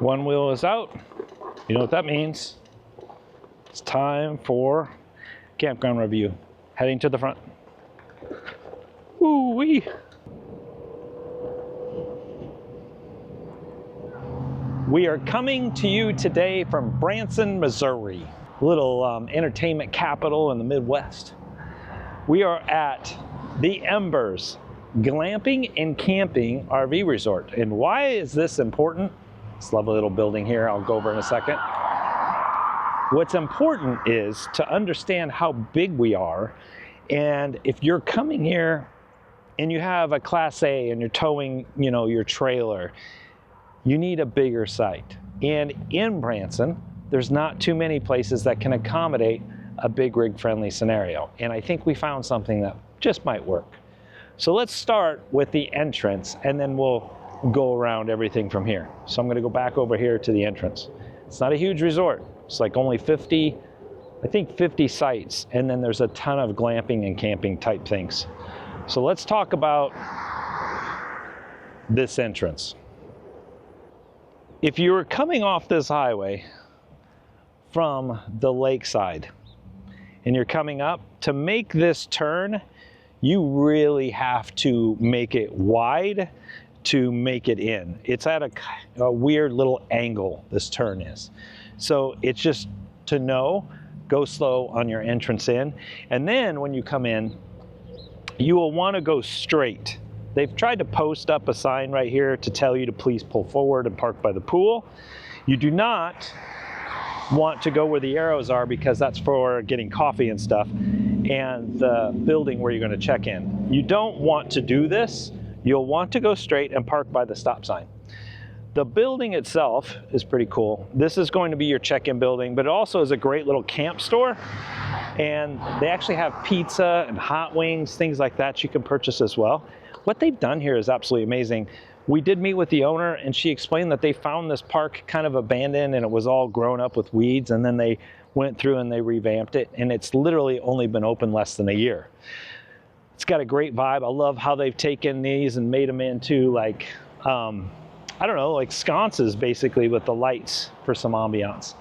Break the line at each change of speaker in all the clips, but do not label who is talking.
One wheel is out. You know what that means. It's time for campground review. Heading to the front. Woo-wee. We are coming to you today from Branson, Missouri, a little entertainment capital in the Midwest. We are at the Embers Glamping and Camping RV Resort. And why is this important? This lovely little building here, I'll go over in a second. What's important is to understand how big we are. And if you're coming here and you have a Class A and you're towing, your trailer, you need a bigger site. And in Branson, there's not too many places that can accommodate a big rig friendly scenario. And I think we found something that just might work. So let's start with the entrance and then we'll go around everything from here. So I'm gonna go back over here to the entrance. It's not a huge resort. It's like only 50 sites. And then there's a ton of glamping and camping type things. So let's talk about this entrance. If you were coming off this highway from the lakeside and you're coming up, to make this turn, you really have to make it wide to make it in. It's at a weird little angle, this turn is. So it's just to know, go slow on your entrance in. And then when you come in, you will want to go straight. They've tried to post up a sign right here to tell you to please pull forward and park by the pool. You do not want to go where the arrows are because that's for getting coffee and stuff, and the building where you're going to check in. You don't want to do this. You'll want to go straight and park by the stop sign. The building itself is pretty cool. This is going to be your check-in building, but it also is a great little camp store. And they actually have pizza and hot wings, things like that you can purchase as well. What they've done here is absolutely amazing. We did meet with the owner and she explained that they found this park kind of abandoned and it was all grown up with weeds, and then they went through and they revamped it, and it's literally only been open less than a year. It's got a great vibe. I love how they've taken these and made them into like, I don't know, like sconces basically with the lights for some ambiance.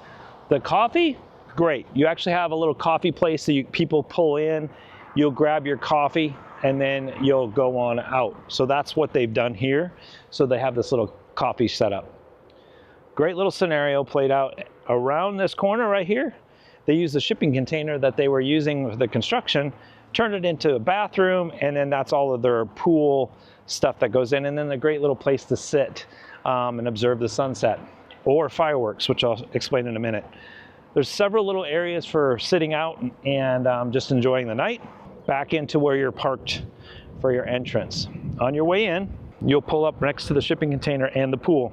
The coffee, great. You actually have a little coffee place that people pull in, you'll grab your coffee and then you'll go on out. So that's what they've done here. So they have this little coffee setup. Great little scenario played out around this corner right here. They used the shipping container that they were using for the construction, turned it into a bathroom, and then that's all of their pool stuff that goes in, and then a great little place to sit and observe the sunset or fireworks, which I'll explain in a minute. There's several little areas for sitting out and just enjoying the night. Back into where you're parked for your entrance. On your way in, you'll pull up next to the shipping container and the pool.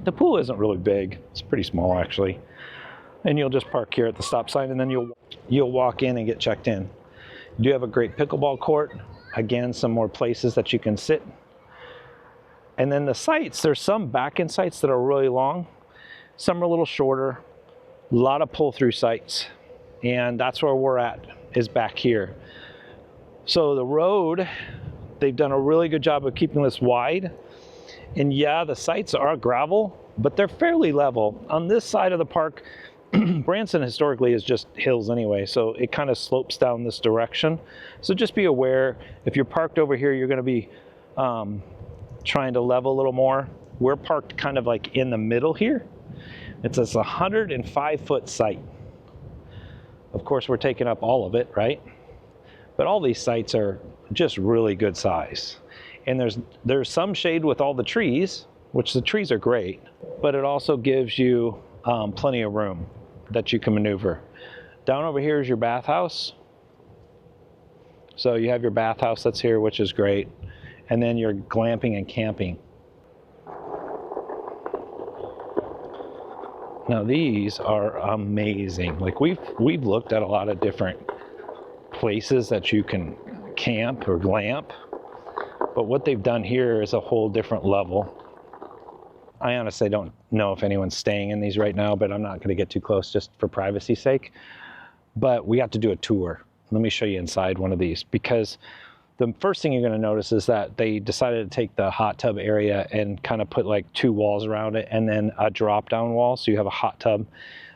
The pool isn't really big. It's pretty small actually. And you'll just park here at the stop sign, and then you'll walk in and get checked in. You do have a great pickleball court. Again, some more places that you can sit. And then the sites, there's some back-end sites that are really long. Some are a little shorter. A lot of pull-through sites. And that's where we're at, is back here. So the road, they've done a really good job of keeping this wide. And yeah, the sites are gravel, but they're fairly level. On this side of the park, Branson historically is just hills anyway, so it kind of slopes down this direction. So just be aware, if you're parked over here, you're going to be trying to level a little more. We're parked kind of like in the middle here. It's a 105-foot site. Of course, we're taking up all of it, right? But all these sites are just really good size. And there's some shade with all the trees, which the trees are great, but it also gives you plenty of room that you can maneuver. Down over here is your bathhouse. So you have your bathhouse that's here, which is great. And then your glamping and camping. Now these are amazing. Like we've looked at a lot of different places that you can camp or glamp, but what they've done here is a whole different level. I honestly don't know if anyone's staying in these right now, but I'm not going to get too close just for privacy's sake. But we got to do a tour. Let me show you inside one of these, because the first thing you're going to notice is that they decided to take the hot tub area and kind of put like 2 walls around it and then a drop down wall. So you have a hot tub,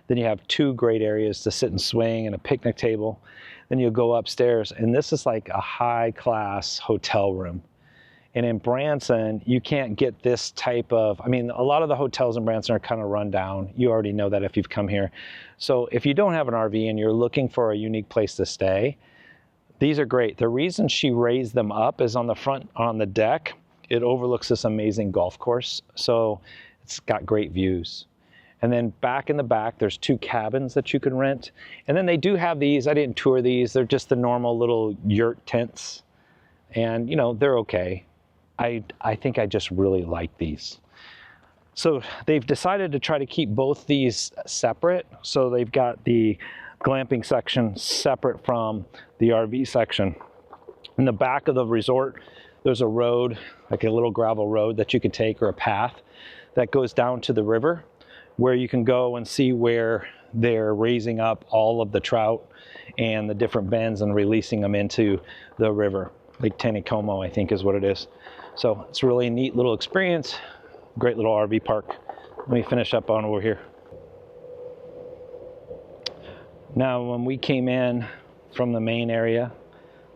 then you have 2 great areas to sit and swing and a picnic table. Then you'll go upstairs, and this is like a high class hotel room. And in Branson, you can't get this type of, I mean, a lot of the hotels in Branson are kind of run down. You already know that if you've come here. So if you don't have an RV and you're looking for a unique place to stay, these are great. The reason she raised them up is on the front, on the deck, it overlooks this amazing golf course. So it's got great views. And then back in the back, there's 2 cabins that you can rent. And then they do have these, I didn't tour these, they're just the normal little yurt tents. And you know, they're okay. I think I just really like these. So they've decided to try to keep both these separate. So they've got the glamping section separate from the RV section. In the back of the resort, there's a road, like a little gravel road that you could take, or a path that goes down to the river, where you can go and see where they're raising up all of the trout and the different bends and releasing them into the river. 𝐁𝐞𝐥𝐿, I think is what it is. So it's a really neat little experience. Great little RV park. Let me finish up on over here. Now, when we came in from the main area,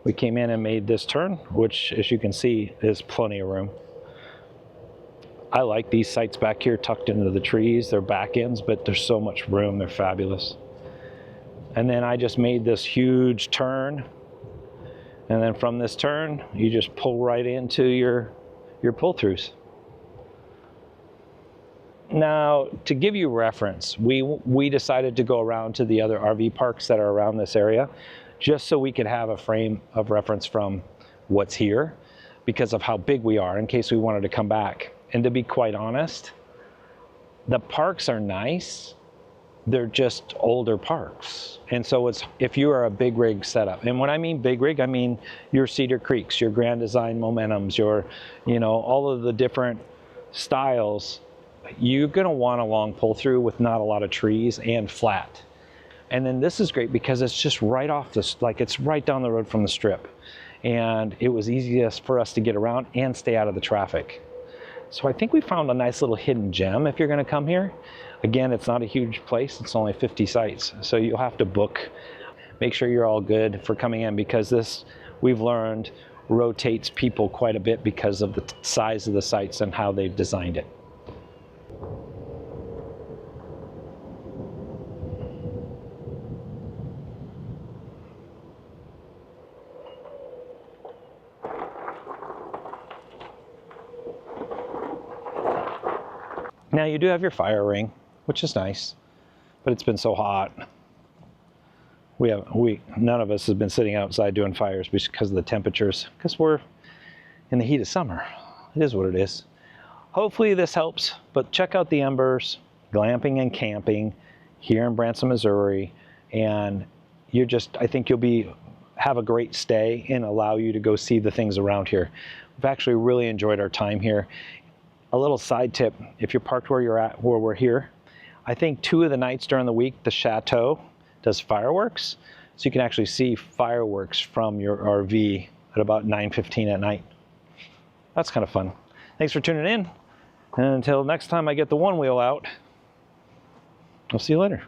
we came in and made this turn, which, as you can see, is plenty of room. I like these sites back here tucked into the trees. They're back ends, but there's so much room. They're fabulous. And then I just made this huge turn. And then from this turn, you just pull right into your pull-throughs. Now, to give you reference, we decided to go around to the other RV parks that are around this area, just so we could have a frame of reference from what's here, because of how big we are, in case we wanted to come back. And to be quite honest, the parks are nice, they're just older parks. And so it's, if you are a big rig setup, and when I mean big rig, I mean your Cedar Creeks, your Grand Design Momentums, your, you know, all of the different styles, you're gonna want a long pull through with not a lot of trees and flat. And then this is great because it's just right off this, like it's right down the road from the strip. And it was easiest for us to get around and stay out of the traffic. So I think we found a nice little hidden gem if you're gonna come here. Again, it's not a huge place, it's only 50 sites. So you'll have to book, make sure you're all good for coming in, because this, we've learned, rotates people quite a bit because of the size of the sites and how they've designed it. Now you do have your fire ring, which is nice, but it's been so hot. None of us have been sitting outside doing fires because of the temperatures, because we're in the heat of summer. It is what it is. Hopefully this helps, but check out the Embers, glamping and camping here in Branson, Missouri, and you're just, I think you'll have a great stay and allow you to go see the things around here. We've actually really enjoyed our time here. A little side tip, if you're parked where you're at, where we're here, I think 2 of the nights during the week, the Chateau does fireworks. So you can actually see fireworks from your RV at about 9:15 at night. That's kind of fun. Thanks for tuning in. And until next time I get the one wheel out, I'll see you later.